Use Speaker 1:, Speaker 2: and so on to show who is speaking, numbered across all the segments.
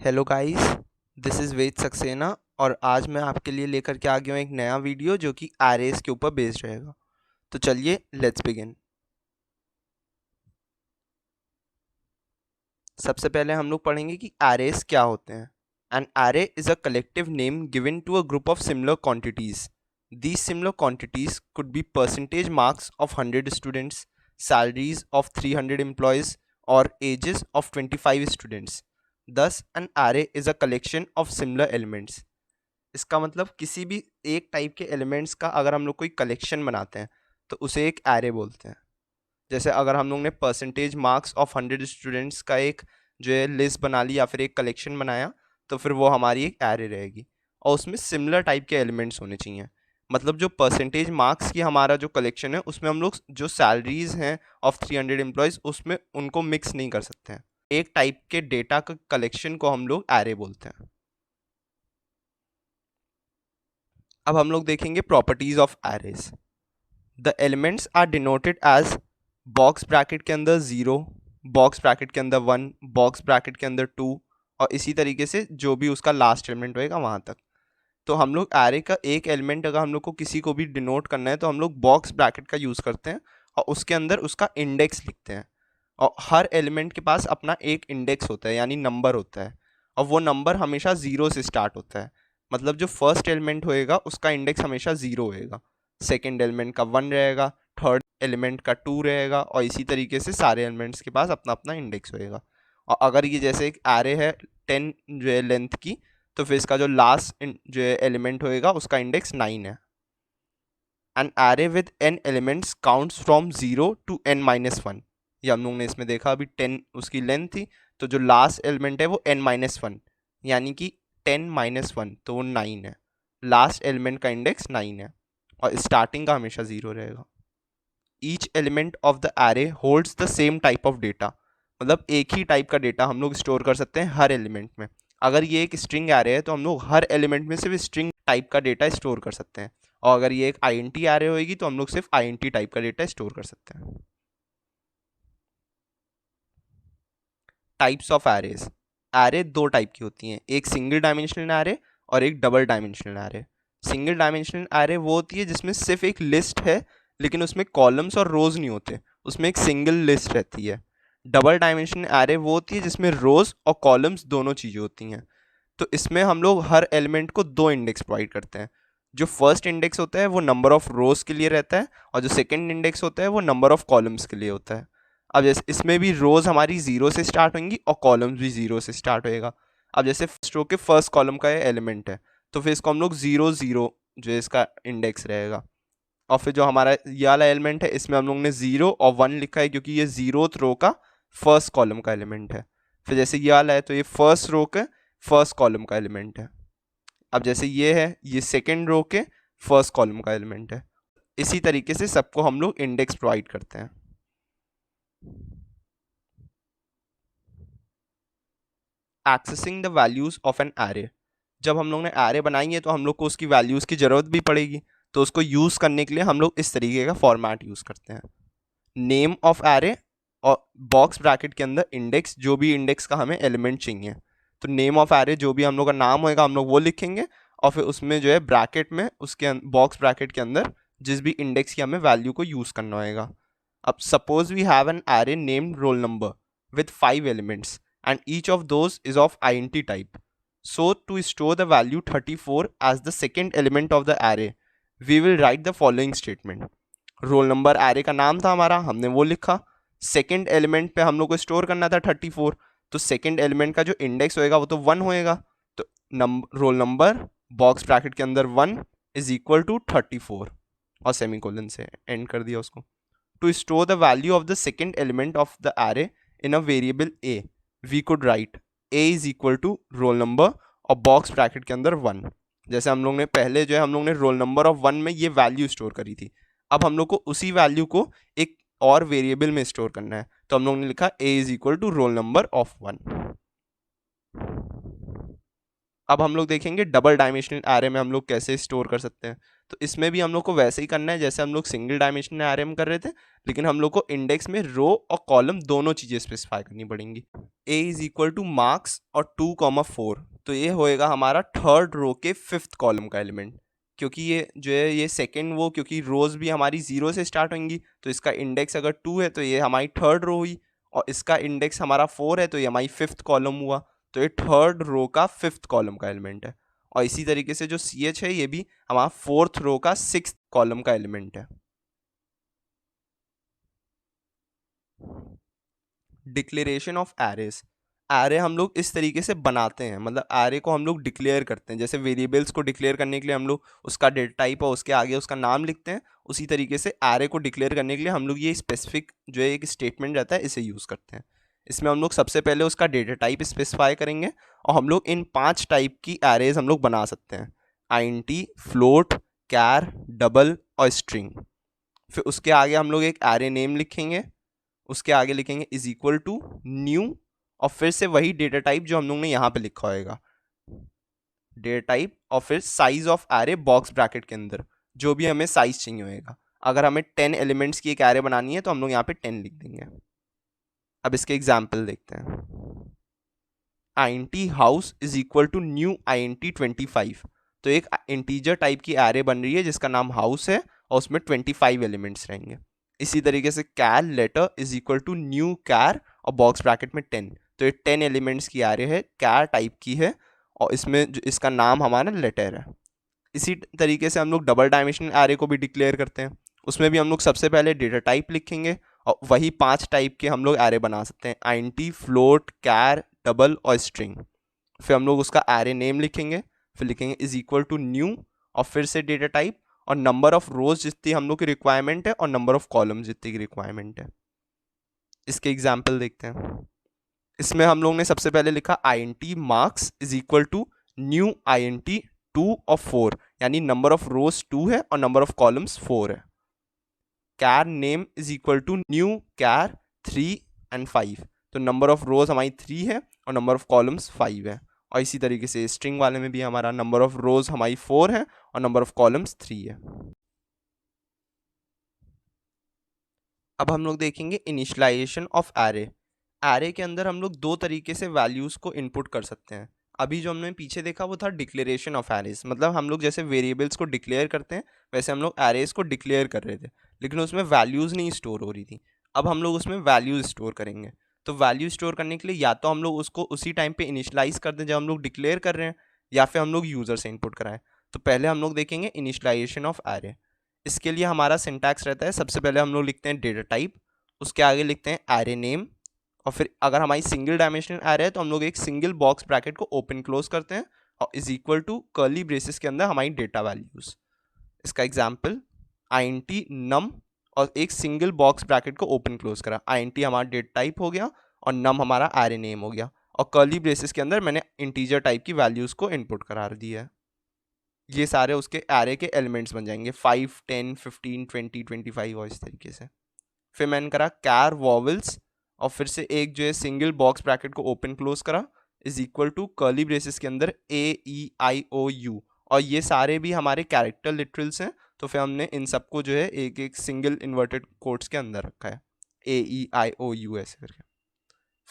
Speaker 1: Hello guys, this is वेद सक्सेना और आज मैं आपके लिए लेकर के आ गया हूँ एक नया वीडियो जो कि एरेस के ऊपर बेस्ड रहेगा। तो चलिए लेट्स बिगिन। सबसे पहले हम लोग पढ़ेंगे कि एरेस क्या होते हैं। An array is a collective name given to a group of similar quantities. These similar quantities could be percentage marks of 100 students, salaries of 300 employees, or ages of 25 students. Thus, an array is a collection of similar elements. इसका मतलब किसी भी एक type के elements का अगर हम लोग कोई कलेक्शन बनाते हैं तो उसे एक एरे बोलते हैं। जैसे अगर हम लोग ने परसेंटेज मार्क्स ऑफ 100 स्टूडेंट्स का एक जो है लिस्ट बना ली या फिर एक कलेक्शन बनाया तो फिर वो हमारी एक एरे रहेगी और उसमें सिमिलर टाइप के एलिमेंट्स होने चाहिए। मतलब जो परसेंटेज मार्क्स की हमारा जो कलेक्शन है उसमें हम लोग जो सैलरीज हैं ऑफ 300 एम्प्लॉयज़ उसमें उनको मिक्स नहीं कर सकते हैं। एक टाइप के डेटा का कलेक्शन को हम लोग एरे बोलते हैं। अब हम लोग देखेंगे properties of arrays. The elements are denoted as box bracket के अंदर 0, बॉक्स ब्रैकेट के अंदर 1, बॉक्स ब्रैकेट के अंदर 2 और इसी तरीके से जो भी उसका लास्ट एलिमेंट होएगा वहाँ तक। तो हम लोग एरे का एक एलिमेंट अगर हम लोग को किसी को भी डिनोट करना है तो हम लोग बॉक्स ब्रैकेट का यूज़ करते हैं और उसके अंदर उसका इंडेक्स लिखते हैं। और हर एलिमेंट के पास अपना एक इंडेक्स होता है यानी नंबर होता है और वो नंबर हमेशा 0 से स्टार्ट होता है। मतलब जो फर्स्ट एलिमेंट होएगा उसका इंडेक्स हमेशा 0 होएगा, सेकेंड एलिमेंट का 1 रहेगा, थर्ड एलिमेंट का 2 रहेगा और इसी तरीके से सारे एलिमेंट्स के पास अपना अपना इंडेक्स होएगा। और अगर ये जैसे एक एरे है 10 जो है लेंथ की तो फिर इसका जो लास्ट जो है एलिमेंट होएगा उसका इंडेक्स 9 है। An array with n elements counts from 0 to n-1। ये हम लोग ने इसमें देखा अभी 10 उसकी लेंथ थी तो जो लास्ट एलिमेंट है वो n-1 यानी कि 10-1 तो वो 9 है। लास्ट एलिमेंट का इंडेक्स 9 है और स्टार्टिंग का हमेशा 0 रहेगा। Each element of the array holds the same type of data. मतलब एक ही टाइप का डेटा हम लोग स्टोर कर सकते हैं हर एलिमेंट में। अगर ये एक स्ट्रिंग एरे है तो हम लोग हर एलिमेंट में सिर्फ स्ट्रिंग टाइप का डेटा स्टोर कर सकते हैं और अगर ये एक आईएनटी एरे होगी तो हम लोग सिर्फ आईएनटी टाइप का डेटा स्टोर कर सकते हैं। Types of arrays. एरे दो टाइप की होती हैं, एक सिंगल डायमेंशनल एरे और एक double dimensional array. Single dimensional array वो होती है जिसमें सिर्फ एक लिस्ट है लेकिन उसमें कॉलम्स और रोज नहीं होते, उसमें एक सिंगल लिस्ट रहती है। डबल डायमेंशनल एरे वो होती है जिसमें रोज और कॉलम्स दोनों चीज़ें होती हैं। तो इसमें हम लोग हर एलिमेंट को दो इंडेक्स प्रोवाइड करते हैं। जो फर्स्ट इंडेक्स होता है वो नंबर ऑफ रोज के लिए रहता है और जो सेकंड इंडेक्स होता है वो नंबर ऑफ कॉलम्स के लिए होता है। अब जैसे इसमें भी रोज हमारी 0 से स्टार्ट होंगी और कॉलम्स भी 0 से स्टार्ट होएगा। अब जैसे फर्स्ट रो के फर्स्ट कॉलम का ये एलिमेंट है तो फिर इसको हम लोग 0 0 जो इसका इंडेक्स रहेगा। और फिर जो हमारा ये वाला एलिमेंट है इसमें हम लोग ने 0 और 1 लिखा है क्योंकि ये 0th रो का फर्स्ट कॉलम का एलिमेंट है। फिर जैसे ये वाला है तो ये फर्स्ट रो के फर्स्ट कॉलम का एलिमेंट है। अब जैसे ये है ये सेकेंड रो के फर्स्ट कॉलम का एलिमेंट है। इसी तरीके से सबको हम लोग इंडेक्स प्रोवाइड करते हैं। Accessing the values of an array. जब हम लोग ने एरे बनाई है तो हम लोग को उसकी वैल्यूज की जरूरत भी पड़ेगी, तो उसको यूज करने के लिए हम लोग इस तरीके का फॉर्मेट यूज करते हैं। नेम ऑफ एरे और बॉक्स ब्रैकेट के अंदर इंडेक्स, जो भी इंडेक्स का हमें एलिमेंट चाहिए। तो नेम ऑफ एरे जो भी हम लोग का नाम होएगा हम लोग वो लिखेंगे और फिर उसमें जो है ब्रैकेट में उसके बॉक्स ब्रैकेट के अंदर जिस भी इंडेक्स की हमें वैल्यू को यूज करना होएगा। अब suppose we have an array named roll number with 5 elements and each of those is of int type. So to store the value 34 as the second element of the array, we will write the following statement. Roll number array का नाम था हमारा, हमने वो लिखा। Second element पे हम लोग को स्टोर करना था 34, तो सेकेंड एलिमेंट का जो इंडेक्स होएगा वो तो 1 होएगा। तो रोल नंबर बॉक्स ब्रैकेट के अंदर 1 इज इक्वल टू 34 और सेमीकोलन से एंड कर दिया उसको। To store the value of the second element of the array in a variable a, we could write a is equal to roll number और box bracket के अंदर 1। जैसे हम लोग ने पहले जो है हम लोग ने रोल नंबर ऑफ 1 में ये वैल्यू स्टोर करी थी, अब हम लोग को उसी वैल्यू को एक और वेरिएबल में स्टोर करना है, तो हम लोग ने लिखा a is equal to roll number of 1। अब हम लोग देखेंगे डबल डायमेंशनल एरे में हम लोग कैसे स्टोर कर सकते हैं। तो इसमें भी हम लोग को वैसे ही करना है जैसे हम लोग सिंगल डायमेंशनल एरे में कर रहे थे, लेकिन हम लोग को इंडेक्स में रो और कॉलम दोनों चीज़ें स्पेसिफाई करनी पड़ेंगी। a is equal two marks और 2,4, तो ये होएगा हमारा थर्ड रो के फिफ्थ कॉलम का एलिमेंट, क्योंकि ये जो है ये सेकेंड वो, क्योंकि रोज भी हमारी 0 से स्टार्ट होंगी, तो इसका इंडेक्स अगर 2 है तो ये हमारी थर्ड रो हुई, और इसका इंडेक्स हमारा 4 है तो ये हमारी फिफ्थ कॉलम हुआ, तो ये थर्ड रो का फिफ्थ कॉलम का एलिमेंट है। और इसी तरीके से जो CH है ये भी हमारा फोर्थ रो का सिक्स्थ कॉलम का एलिमेंट है। डिक्लेरेशन ऑफ एरेज, एरे हम लोग इस तरीके से बनाते हैं, मतलब एरे को हम लोग डिक्लेयर करते हैं, जैसे वेरिएबल्स को डिक्लेयर करने के लिए हम लोग उसका डेटा टाइप और उसके आगे उसका नाम लिखते हैं, उसी तरीके से एरे को डिक्लेयर करने के लिए हम लोग ये स्पेसिफिक जो है एक स्टेटमेंट रहता है इसे यूज़ करते हैं। इसमें हम लोग सबसे पहले उसका डेटा टाइप स्पेसिफाई करेंगे, और हम लोग इन 5 टाइप की एरेज हम लोग बना सकते हैं, INT, फ्लोट, कैर, डबल और स्ट्रिंग। फिर उसके आगे हम लोग एक एरे नेम लिखेंगे, उसके आगे लिखेंगे इज इक्वल टू न्यू, और फिर से वही डेटा टाइप जो हम लोग ने यहाँ पे लिखा होएगा, डेटा टाइप, और फिर size of array box bracket के अंदर जो भी हमें साइज चाहिए होएगा। अगर हमें 10 एलिमेंट्स की एक एरे बनानी है तो हम लोग यहाँ पे 10 लिख देंगे। अब इसके एग्जाम्पल देखते हैं। INT house is equal to new INT 25, तो एक इंटीजर टाइप की एरे बन रही है जिसका नाम हाउस है और उसमें 25 एलिमेंट्स रहेंगे। इसी तरीके से char letter is equal to new char और बॉक्स ब्रैकेट में 10, तो ये 10 एलिमेंट्स की एरे है, कैर टाइप की है, और इसमें जो इसका नाम हमारा लेटर है। इसी तरीके से हम लोग डबल डायमेंशनल एरे को भी डिक्लेयर करते हैं, उसमें भी हम लोग सबसे पहले डेटा टाइप लिखेंगे और वही 5 टाइप के हम लोग एरे बना सकते हैं, INT, फ्लोट, कैर, डबल और स्ट्रिंग। फिर हम लोग उसका एरे नेम लिखेंगे, फिर लिखेंगे इज इक्वल टू न्यू, और फिर से डेटा टाइप और नंबर ऑफ रोज जितनी हम लोग की रिक्वायरमेंट है और नंबर ऑफ कॉलम जितनी की रिक्वायरमेंट है। इसके एग्जाम्पल देखते हैं। इसमें हम लोग ने सबसे पहले लिखा INT marks is equal to new INT 2 और 4, यानी नंबर ऑफ रोज 2 है और नंबर ऑफ कॉलम्स 4 है। Char name is equal to new char 3 and 5, तो नंबर ऑफ रोज हमारी 3 है और नंबर ऑफ कॉलम्स 5 है। और इसी तरीके से स्ट्रिंग वाले में भी हमारा नंबर ऑफ रोज हमारी 4 है और नंबर ऑफ कॉलम्स 3 है। अब हम लोग देखेंगे इनिशियलाइजेशन ऑफ एरे। एरे के अंदर हम लोग 2 तरीके से वैल्यूज़ को इनपुट कर सकते हैं। अभी जो हमने पीछे देखा वो था डिक्लेरेशन ऑफ एरेज, मतलब हम लोग जैसे वेरिएबल्स को डिक्लेयर करते हैं वैसे हम लोग एरेज को डिक्लेयर कर रहे थे, लेकिन उसमें वैल्यूज़ नहीं स्टोर हो रही थी। अब हम लोग उसमें वैल्यूज स्टोर करेंगे, तो वैल्यू स्टोर करने के लिए या तो हम लोग उसको उसी टाइम पे इनिशियलाइज कर दें जब हम लोग डिक्लेयर कर रहे हैं, या फिर हम लोग यूज़र से इनपुट कराएं। तो पहले हम लोग देखेंगे इनिशियलाइजेशन ऑफ एरे। इसके लिए हमारा सिंटैक्स रहता है, सबसे पहले हम लोग लिखते हैं डेटा टाइप, उसके आगे लिखते हैं एरे नेम, और फिर अगर हमारी सिंगल डायमेंशनल एरे है तो हम लोग एक सिंगल बॉक्स ब्रैकेट को ओपन क्लोज करते हैं और is equal to curly braces के अंदर हमारी डेटा वैल्यूज। इसका एग्जांपल INT नम, और एक सिंगल बॉक्स ब्रैकेट को ओपन क्लोज करा, INT हमारा डेटा टाइप हो गया और नम हमारा एरे नेम हो गया, और कर्ली ब्रेसेस के अंदर मैंने इंटीजर टाइप की वैल्यूज को इनपुट करा दिया है। ये सारे उसके एरे के एलिमेंट्स बन जाएंगे 5, 10, 15, 20, 25 और इस तरीके से। फिर मैंने करा कैर वॉवल्स, और फिर से एक जो है सिंगल बॉक्स ब्रैकेट को ओपन क्लोज करा is equal to curly braces के अंदर AEIOU, और ये सारे भी हमारे कैरेक्टर लिटरल्स हैं, तो फिर हमने इन सबको जो है एक एक सिंगल इन्वर्टेड कोट्स के अंदर रखा है, AEIOU ऐसे करके।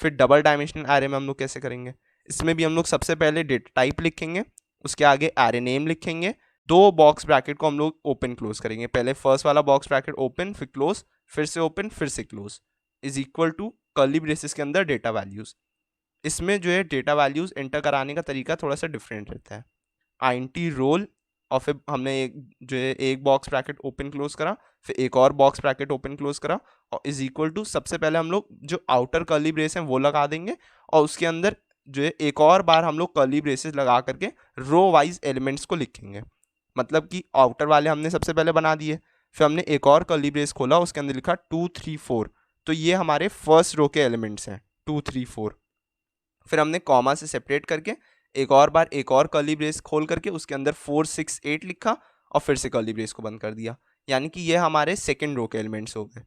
Speaker 1: फिर डबल डायमेंशनल एरे में हम लोग कैसे करेंगे, इसमें भी हम लोग सबसे पहले डेटा टाइप लिखेंगे, उसके आगे एरे नेम लिखेंगे, 2 बॉक्स ब्रैकेट को हम लोग ओपन क्लोज करेंगे, पहले फर्स्ट वाला बॉक्स ब्रैकेट ओपन फिर क्लोज, फिर से ओपन फिर से close, is equal to curly braces के अंदर डेटा वैल्यूज। इसमें जो है डेटा वैल्यूज एंटर कराने का तरीका थोड़ा सा डिफरेंट रहता है। INT रोल, और फिर हमने एक जो है एक बॉक्स ब्रैकेट ओपन क्लोज करा, फिर एक और बॉक्स ब्रैकेट ओपन क्लोज करा, और इज इक्वल टू सबसे पहले हम लोग जो आउटर कर्ली ब्रेस हैं वो लगा देंगे, और उसके अंदर जो है एक और बार हम लोग कर्ली ब्रेसेस लगा करके रो वाइज एलिमेंट्स को लिखेंगे। मतलब कि आउटर वाले हमने सबसे पहले बना दिए, फिर हमने एक और कर्ली ब्रेस खोला, उसके अंदर लिखा 2, 3, 4, तो ये हमारे फर्स्ट रो के एलिमेंट्स हैं 2, 3, 4। फिर हमने कॉमा से सेपरेट करके एक और बार एक और कर्ली ब्रेस खोल करके उसके अंदर 4, 6, 8 लिखा, और फिर से कर्ली ब्रेस को बंद कर दिया, यानी कि ये हमारे सेकेंड रो के एलिमेंट्स हो गए।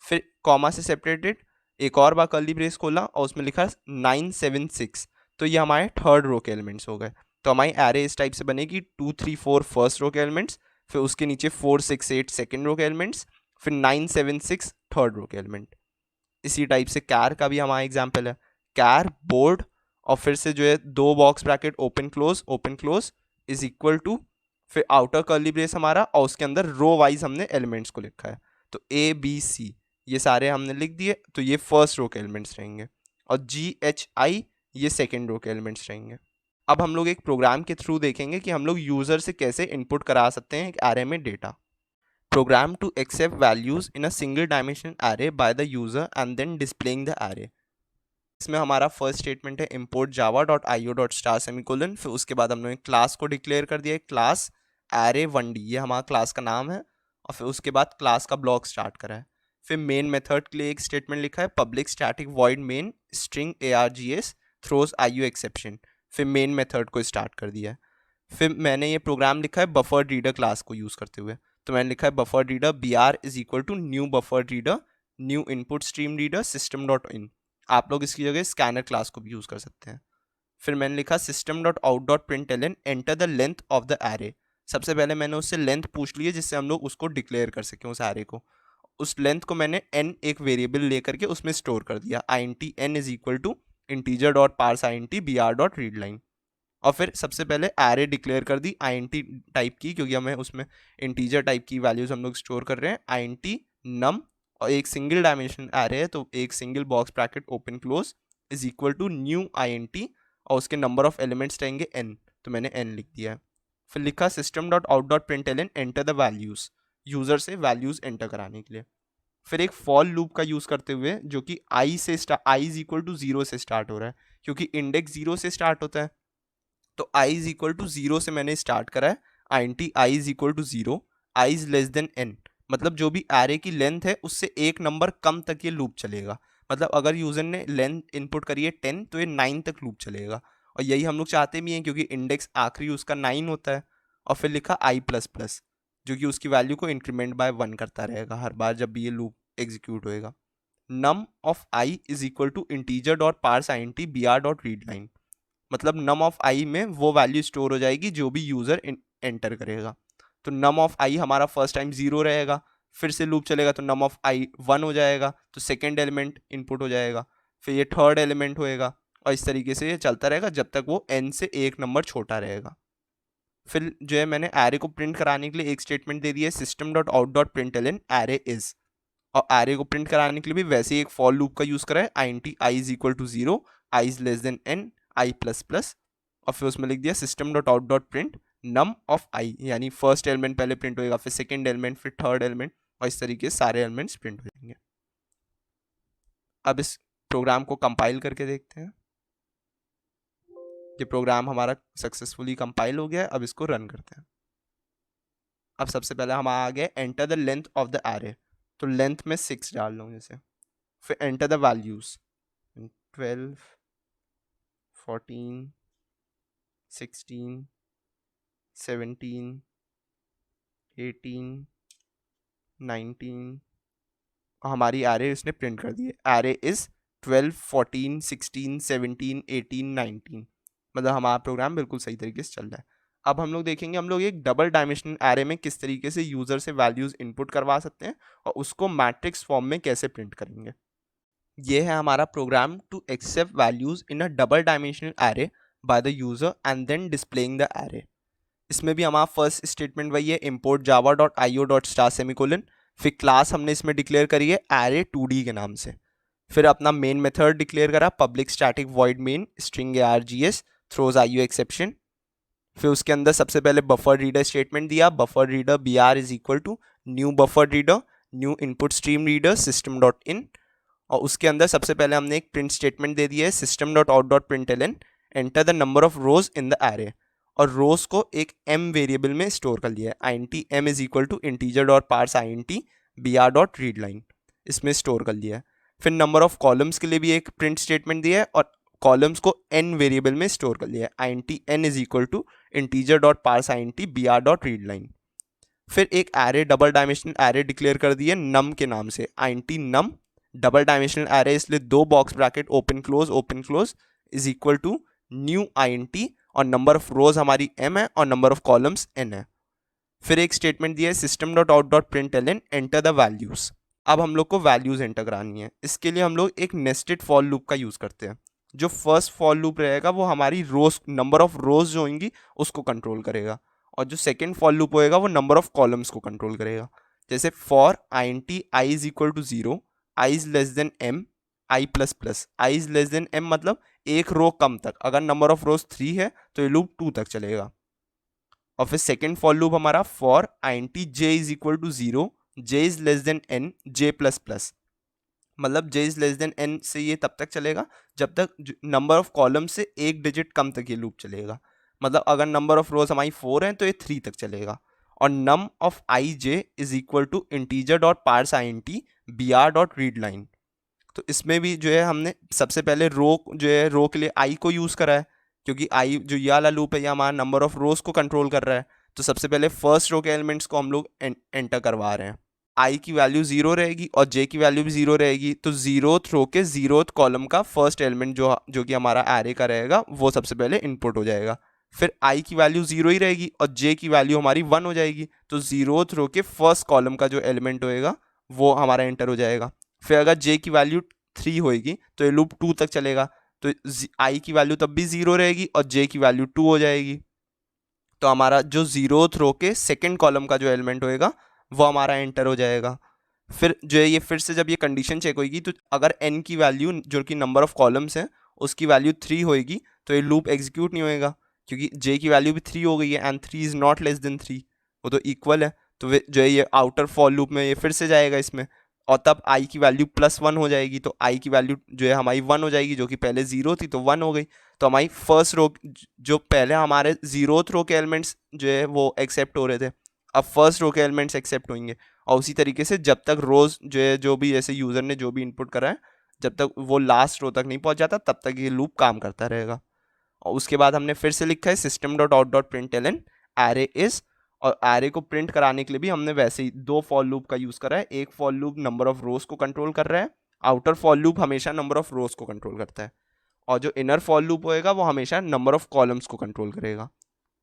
Speaker 1: फिर कॉमा से सेपरेटेड एक और बार कर्ली ब्रेस खोला और उसमें लिखा 9, 7, 6, तो ये हमारे थर्ड रो के एलिमेंट्स हो गए। तो हमारी एरे इस टाइप से बनेगी 2, 3, 4 फर्स्ट रो के एलिमेंट्स, फिर उसके नीचे 4 6 8 सेकेंड रो के एलिमेंट्स, फिर 9 7 6 थर्ड रो के एलिमेंट। इसी टाइप से कैर का भी हमारा एग्जाम्पल है, कैर बोर्ड और फिर से जो है दो box bracket open close is equal to, फिर आउटर कर्ली ब्रेस हमारा और उसके अंदर रो वाइज हमने एलिमेंट्स को लिखा है, तो ए बी सी ये सारे हमने लिख दिए, तो ये फर्स्ट रो के एलिमेंट्स रहेंगे और जी एच आई ये सेकेंड रो के एलिमेंट्स रहेंगे। अब हम लोग एक प्रोग्राम के थ्रू देखेंगे कि हम लोग यूजर से कैसे इनपुट करा सकते हैं एक एरे में data. Program to accept values in a single dimension array by the user and then displaying the array. इसमें हमारा फर्स्ट स्टेटमेंट है import java.io.star सेमीकोलन, फिर उसके बाद हम लोग क्लास को डिक्लेयर कर दिया, क्लास array1d ये हमारा क्लास का नाम है, और फिर उसके बाद क्लास का ब्लॉक स्टार्ट करा है। फिर मेन मेथड के लिए एक स्टेटमेंट लिखा है public static void main string args throws IO exception, फिर मेन मेथड को स्टार्ट कर दिया है। फिर मैंने ये प्रोग्राम लिखा है बफर रीडर क्लास को यूज़ करते हुए, तो मैंने लिखा है buffer reader br is equal to new buffer reader new input stream reader system dot in. आप लोग इसकी जगह स्कैनर क्लास को भी यूज़ कर सकते हैं। फिर मैंने लिखा system dot out dot println enter the length of the array. सबसे पहले मैंने उससे लेंथ पूछ ली है जिससे हम लोग उसको डिक्लेयर कर सकें उस एरे को। उस लेंथ को मैंने n एक वेरिएबल लेकर के उसमें स्टोर कर दिया, int n is equal to integer dot parse int br dot read line. और फिर सबसे पहले एरे डिक्लेयर कर दी int टाइप की, क्योंकि हमें उसमें इंटीजर टाइप की वैल्यूज हम लोग स्टोर कर रहे हैं, int num, और एक सिंगल डायमेंशन एरे है तो एक single box bracket open close is equal to new int, और उसके नंबर ऑफ एलिमेंट्स रहेंगे n, तो मैंने n लिख दिया है। फिर लिखा system dot out dot println enter the values, user से वैल्यूज एंटर कराने के लिए। फिर एक फॉर लूप का यूज करते हुए जो कि i से i इज इक्वल टू 0 से स्टार्ट हो रहा है, क्योंकि इंडेक्स 0 से स्टार्ट होता है, तो i इज इक्वल टू 0 से मैंने स्टार्ट करा है, int i is equal to 0, i is less than n, मतलब जो भी एरे की लेंथ है उससे एक नंबर कम तक ये लूप चलेगा। मतलब अगर यूजर ने लेंथ इनपुट करी है 10 तो ये 9 तक लूप चलेगा, और यही हम लोग चाहते भी हैं क्योंकि इंडेक्स आखिरी उसका 9 होता है। और फिर लिखा i प्लस प्लस जो कि उसकी वैल्यू को इंक्रीमेंट बाय 1 करता रहेगा हर बार जब भी ये लूप एग्जीक्यूट होएगा। Num of i is equal to integer dot parse int br dot read line, मतलब नम ऑफ i में वो वैल्यू स्टोर हो जाएगी जो भी यूजर एंटर करेगा। तो नम ऑफ i हमारा फर्स्ट टाइम 0 रहेगा, फिर से लूप चलेगा तो नम ऑफ i 1 हो जाएगा, तो सेकेंड एलिमेंट इनपुट हो जाएगा, फिर ये थर्ड एलिमेंट होएगा, और इस तरीके से ये चलता रहेगा जब तक वो n से एक नंबर छोटा रहेगा। फिर जो है मैंने एरे को प्रिंट कराने के लिए एक स्टेटमेंट दे दिया है system dot out dot println array is, और एरे को प्रिंट कराने के लिए भी वैसे ही एक फॉर लूप का यूज करा है, int i is equal to 0, i is less than n, i plus plus, और फिर उसमें लिख दिया system dot out dot print num of i, यानी फर्स्ट एलिमेंट पहले प्रिंट होएगा, फिर सेकेंड एलिमेंट, फिर थर्ड एलिमेंट, और इस तरीके से सारे एलिमेंट्स प्रिंट हो जाएंगे। अब इस प्रोग्राम को कंपाइल करके देखते हैं। ये प्रोग्राम हमारा सक्सेसफुली कंपाइल हो गया है, अब इसको रन करते हैं। अब सबसे पहले हम आ गए enter the length of the array, तो लेंथ में 6 डाल लो जैसे, फिर एंटर द वैल्यूज 12 14 16 17 18 19, और हमारी एरे उसने प्रिंट कर दी है, एरे इज 12 14 16 17 18 19, मतलब हमारा प्रोग्राम बिल्कुल सही तरीके से चल रहा है। अब हम लोग देखेंगे हम लोग एक डबल डायमेंशनल एरे में किस तरीके से यूजर से वैल्यूज इनपुट करवा सकते हैं और उसको मैट्रिक्स फॉर्म में कैसे प्रिंट करेंगे। ये है हमारा program to accept values in a double dimensional array by the user and then displaying the array. इसमें भी हमारा फर्स्ट स्टेटमेंट वही है import java.io.star सेमीकोलन, फिर क्लास हमने इसमें डिक्लेयर करी है array2d के नाम से, फिर अपना मेन मेथड डिक्लेयर करा public static void main string args throws IO exception, फिर उसके अंदर सबसे पहले बफर रीडर स्टेटमेंट दिया, buffer reader br is equal to new buffer reader new input stream reader system dot in, और उसके अंदर सबसे पहले हमने एक प्रिंट स्टेटमेंट दे दिया है system dot out dot println enter the number of rose in the array, और रोज को एक m वेरिएबल में स्टोर कर लिया है, int m is equal to integer dot parse int br dot read line, इसमें स्टोर कर लिया है। फिर नंबर ऑफ कॉलम्स के लिए भी एक प्रिंट स्टेटमेंट दिया है और कॉलम्स को n वेरिएबल में स्टोर कर लिया है, int n is equal to integer dot parse int br dot read line. फिर एक array double dimensional array declare कर दी है नम के नाम से, int num double dimensional array इसलिए दो box bracket open close is equal to new int, और नंबर ऑफ रोज हमारी m है और नंबर ऑफ कॉलम्स n है। फिर एक स्टेटमेंट दिया है system dot out dot print L N enter the values. अब हम लोग को वैल्यूज एंटर करानी है। इसके लिए हम लोग एक नेस्टेड फॉर लूप का यूज करते हैं। जो फर्स्ट फॉर लूप रहेगा वो हमारी रोज, नंबर ऑफ रोज जो होंगी उसको कंट्रोल करेगा, और जो सेकेंड फॉर लूप होएगा वो नंबर ऑफ कॉलम्स को कंट्रोल करेगा। जैसे for i N t i is equal to 0, i is less than m, i plus plus, i is less than m मतलब एक रो कम तक। अगर नंबर ऑफ रोज 3 है तो ये लूप 2 तक चलेगा। और फिर सेकेंड फॉर लूप हमारा for i N t j is equal to 0, j is less than n, j plus plus मतलब j is less than n से ये तब तक चलेगा जब तक नंबर ऑफ कॉलम से एक डिजिट कम तक ये लूप चलेगा। मतलब अगर नंबर ऑफ रोज हमारी 4 हैं तो ये 3 तक चलेगा। और num of I J is equal to integer dot parse I N T B R dot read line. तो इसमें भी जो है हमने सबसे पहले रो जो है रो के लिए आई को यूज़ करा है, क्योंकि आई जो ये वाला लूप है ये हमारा नंबर ऑफ रोज को कंट्रोल कर रहा है। तो सबसे पहले फर्स्ट रो के एलिमेंट्स को हम लोग एंटर करवा रहे हैं। आई की वैल्यू 0 रहेगी और जे की वैल्यू भी 0 रहेगी, तो 0th रो के 0th कॉलम का फर्स्ट एलिमेंट जो कि हमारा एरे का रहेगा वो सबसे पहले इनपुट हो जाएगा। फिर आई की वैल्यू 0 ही रहेगी और जे की वैल्यू हमारी 1 हो जाएगी, तो 0th रो के फर्स्ट कॉलम का जो एलिमेंट होएगा वो हमारा एंटर हो जाएगा। फिर अगर जे की वैल्यू 3 होएगी तो ये लूप 2 तक चलेगा, तो आई की वैल्यू तब भी 0 रहेगी और जे की वैल्यू 2 हो जाएगी। तो हमारा जो 0th रो के सेकेंड कॉलम का जो एलिमेंट होएगा वो हमारा एंटर हो जाएगा। फिर जो है ये फिर से जब ये कंडीशन चेक होगी तो अगर n की वैल्यू जो कि नंबर ऑफ कॉलम्स हैं उसकी वैल्यू 3 होएगी तो ये लूप एग्जीक्यूट नहीं होएगा, क्योंकि j की वैल्यू भी 3 हो गई है and 3 is not less than 3, वो तो इक्वल है। तो जो है ये आउटर फॉर लूप में ये फिर से जाएगा इसमें, और तब i की वैल्यू +1 हो जाएगी, तो i की वैल्यू जो है हमारी 1 हो जाएगी, जो कि पहले 0 थी तो 1 हो गई। तो हमारी फर्स्ट रो जो पहले हमारे 0th रो के एलिमेंट्स जो है वो एक्सेप्ट हो रहे थे, अब फर्स्ट रो के एलिमेंट्स एक्सेप्ट होंगे। और उसी तरीके से जब तक रोज जो है जो भी ऐसे यूजर ने जो भी इनपुट करा है जब तक वो लास्ट रो तक नहीं पहुंच जाता तब तक ये लूप काम करता रहेगा। और उसके बाद हमने फिर से लिखा है system dot out dot print L an array is, और एरे को प्रिंट कराने के लिए भी हमने वैसे ही 2 फॉर लूप का यूज करा है। एक फॉर लूप नंबर ऑफ रोज को कंट्रोल कर रहा है, आउटर फॉर लूप हमेशा नंबर ऑफ रोज को कंट्रोल करता है, और जो इनर फॉर लूप होएगा वो हमेशा नंबर ऑफ कॉलम्स को कंट्रोल करेगा।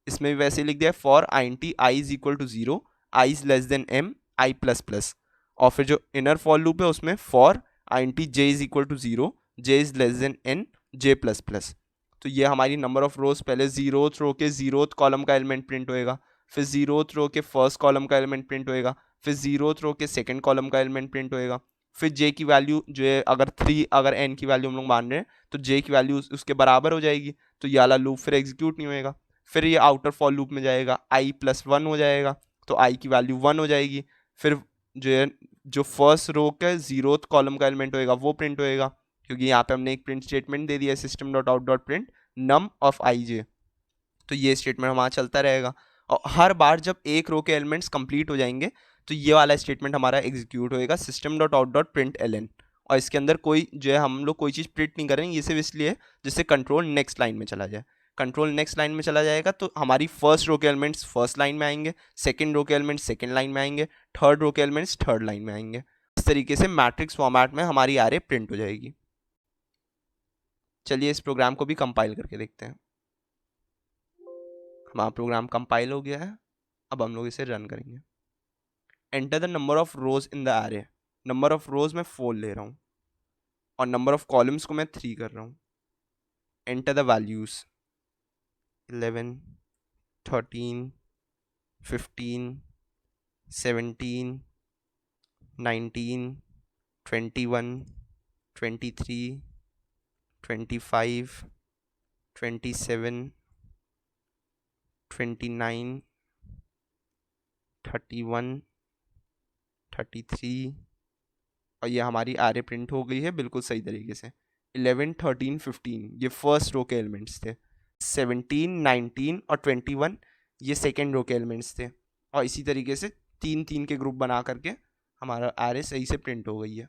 Speaker 1: इसमें भी वैसे ही लिख दिया है for i N t i is equal to 0, i is less than m, i plus plus. और फिर जो इनर फॉर लूप है उसमें for i N t j is equal to 0, j is less than n, j plus plus. तो ये हमारी number of रोज पहले 0th रो के 0th कॉलम का एलिमेंट प्रिंट होएगा, फिर 0th रो के फर्स्ट कॉलम का एलिमेंट प्रिंट होएगा, फिर 0th रो के सेकंड कॉलम का एलिमेंट प्रिंट होएगा। फिर जे की वैल्यू जो है अगर 3 अगर एन की वैल्यू हम लोग मान रहे हैं तो जे की वैल्यू उसके बराबर हो जाएगी, तो ये वाला लूप फिर एग्जीक्यूट नहीं होएगा। फिर ये आउटर फॉर लूप में जाएगा, आई +1 हो जाएगा, तो आई की वैल्यू 1 हो जाएगी। फिर जो है जो फर्स्ट रो का 0th कॉलम का एलिमेंट होएगा वो प्रिंट होएगा, क्योंकि यहाँ पे हमने एक प्रिंट स्टेटमेंट दे दिया है system dot out dot print num of I J, तो ये स्टेटमेंट हमारा चलता रहेगा। और हर बार जब एक रो के एलिमेंट्स कंप्लीट हो जाएंगे तो ये वाला स्टेटमेंट हमारा एग्जीक्यूट होएगा system dot out dot print L N, और इसके अंदर कोई जो है हम लोग कोई चीज़ प्रिंट नहीं करेंगे, ये सिर्फ इसलिए जिससे कंट्रोल नेक्स्ट लाइन में चला जाए। कंट्रोल नेक्स्ट लाइन में चला जाएगा तो हमारी फर्स्ट रो के एलिमेंट्स फर्स्ट लाइन में आएंगे, सेकंड रो के एलिमेंट्स सेकंड लाइन में आएंगे, थर्ड रो के एलिमेंट्स थर्ड लाइन में आएंगे। इस तरीके से मैट्रिक्स फॉर्मेट में हमारी एरे प्रिंट हो जाएगी। चलिए इस प्रोग्राम को भी कंपाइल करके देखते हैं। हमारा प्रोग्राम कंपाइल हो गया है, अब हम लोग इसे रन करेंगे। Enter the number of rose in the array, number of रोज मैं 4 ले रहा हूँ और नंबर ऑफ कॉलम्स को मैं 3 कर रहा हूँ। एंटर द वैल्यूज 11, 13, 15, 17, 19, 21, 23, 25, 27, 29, 31, 33, और ये हमारी एरे प्रिंट हो गई है बिल्कुल सही तरीके से। 11, 13, 15 ये फर्स्ट रो के एलिमेंट्स थे, 17, 19 और 21 ये सेकेंड रो के एलिमेंट्स थे, और इसी तरीके से 3-3 के ग्रुप बना करके हमारा एरे सही से प्रिंट हो गई है।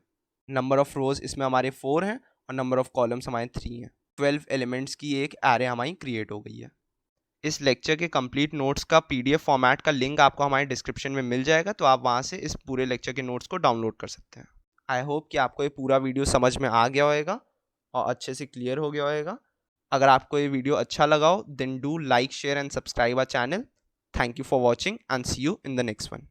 Speaker 1: नंबर ऑफ रोज इसमें हमारे 4 हैं और नंबर ऑफ कॉलम्स हमारे 3 हैं। 12 एलिमेंट्स की एक एरे हमारी क्रिएट हो गई है। इस लेक्चर के कंप्लीट नोट्स का PDF फॉर्मेट का लिंक आपको हमारे डिस्क्रिप्शन में मिल जाएगा, तो आप वहाँ से इस पूरे लेक्चर के नोट्स को डाउनलोड कर सकते हैं। आई होप कि आपको ये पूरा वीडियो समझ में आ गया होगा और अच्छे से क्लियर हो गया होगा। अगर आपको ये वीडियो अच्छा लगा हो then do like share and subscribe our channel. Thank you for watching and see you in the next one.